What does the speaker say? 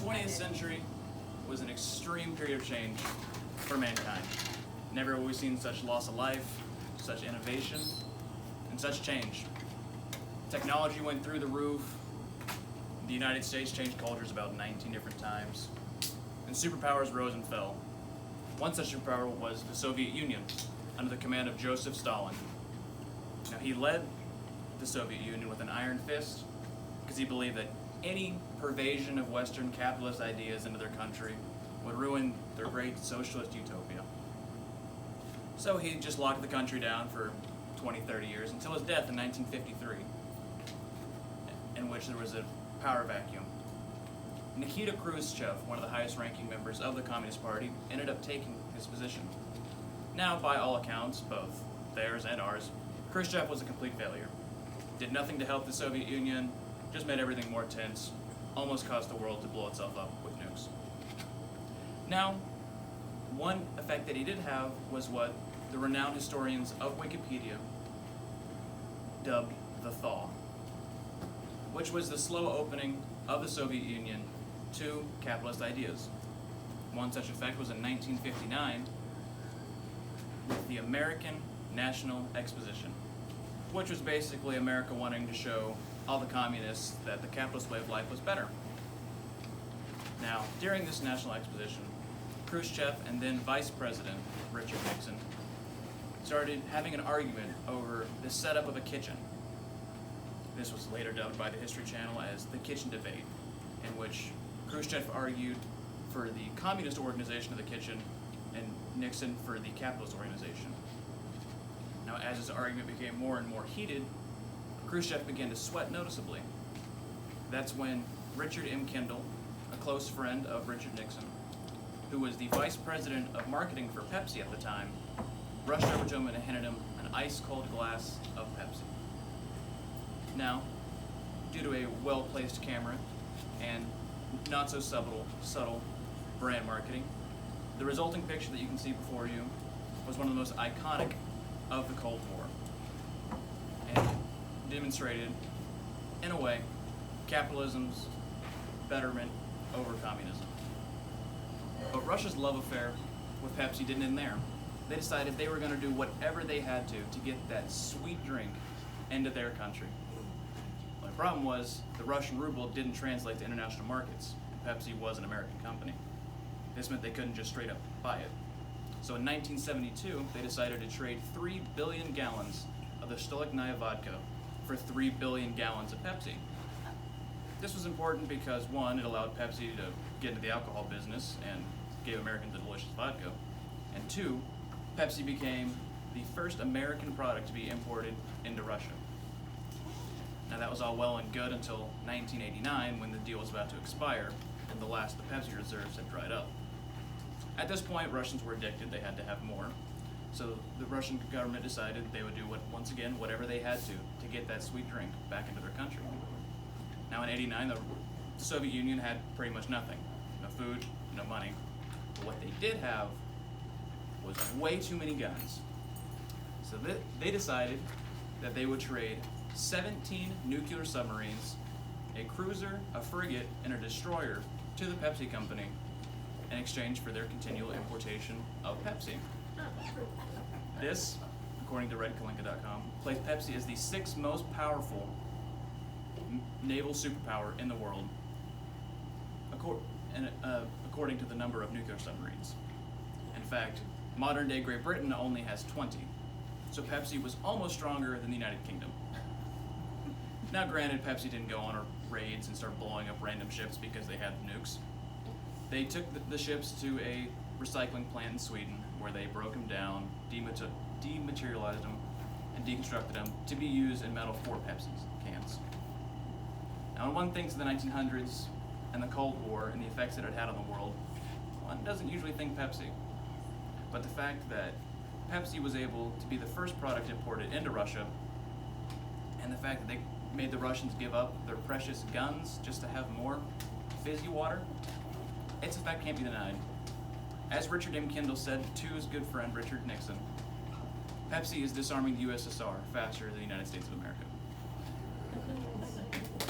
20th century was an extreme period of change for mankind. Never have we seen such loss of life, such innovation, and such change. Technology went through the roof. The United States changed cultures about 19 different times, and superpowers rose and fell. One such superpower was the Soviet Union, under the command of Joseph Stalin. Now, he led the Soviet Union with an iron fist because he believed that any pervasion of Western capitalist ideas into their country would ruin their great socialist utopia. So he just locked the country down for 20, 30 years until his death in 1953, in which there was a power vacuum. Nikita Khrushchev, one of the highest ranking members of the Communist Party, ended up taking his position. Now, by all accounts, both theirs and ours, Khrushchev was a complete failure. Did nothing to help the Soviet Union, just made everything more tense, almost caused the world to blow itself up with nukes. Now, one effect that he did have was what the renowned historians of Wikipedia dubbed the thaw, which was the slow opening of the Soviet Union to capitalist ideas. One such effect was in 1959 with the American National Exposition, which was basically America wanting to show all the communists that the capitalist way of life was better. Now, during this National Exposition, Khrushchev and then Vice President Richard Nixon started having an argument over the setup of a kitchen. This was later dubbed by the History Channel as the kitchen debate, in which Khrushchev argued for the communist organization of the kitchen and Nixon for the capitalist organization. Now, as this argument became more and more heated, Khrushchev began to sweat noticeably. That's when Richard M. Kendall, a close friend of Richard Nixon, who was the vice president of marketing for Pepsi at the time, rushed over to him and handed him an ice-cold glass of Pepsi. Now, due to a well-placed camera and not so subtle brand marketing, the resulting picture that you can see before you was one of the most iconic of the Cold War, and demonstrated, in a way, capitalism's betterment over communism. But Russia's love affair with Pepsi didn't end there. They decided they were going to do whatever they had to get that sweet drink into their country. Well, the problem was the Russian ruble didn't translate to international markets. Pepsi was an American company. This meant they couldn't just straight up buy it. So in 1972, they decided to trade 3 billion gallons of the Stolichnaya vodka for 3 billion gallons of Pepsi. This was important because, one, it allowed Pepsi to get into the alcohol business and gave Americans a delicious vodka. And two, Pepsi became the first American product to be imported into Russia. Now, that was all well and good until 1989, when the deal was about to expire and the last of the Pepsi reserves had dried up. At this point, Russians were addicted. They had to have more. So the Russian government decided they would do, once again, whatever they had to get that sweet drink back into their country. Now, in '89, the Soviet Union had pretty much nothing. No food, no money. But what they did have was way too many guns. So they decided that they would trade 17 nuclear submarines, a cruiser, a frigate, and a destroyer to the Pepsi Company in exchange for their continual importation of Pepsi. This, according to RedKalinka.com, placed Pepsi as the 6th most powerful naval superpower in the world, according to the number of nuclear submarines. In fact, modern-day Great Britain only has 20, so Pepsi was almost stronger than the United Kingdom. Now, granted, Pepsi didn't go on raids and start blowing up random ships because they had nukes. They took the ships to a recycling plant in Sweden, where they broke them down, dematerialized them, and deconstructed them to be used in metal for Pepsi cans. Now, when one thinks of the 1900s and the Cold War and the effects that it had on the world, one doesn't usually think Pepsi. But the fact that Pepsi was able to be the first product imported into Russia, and the fact that they made the Russians give up their precious guns just to have more fizzy water, its effect can't be denied. As Richard M. Kendall said to his good friend Richard Nixon, Pepsi is disarming the USSR faster than the United States of America.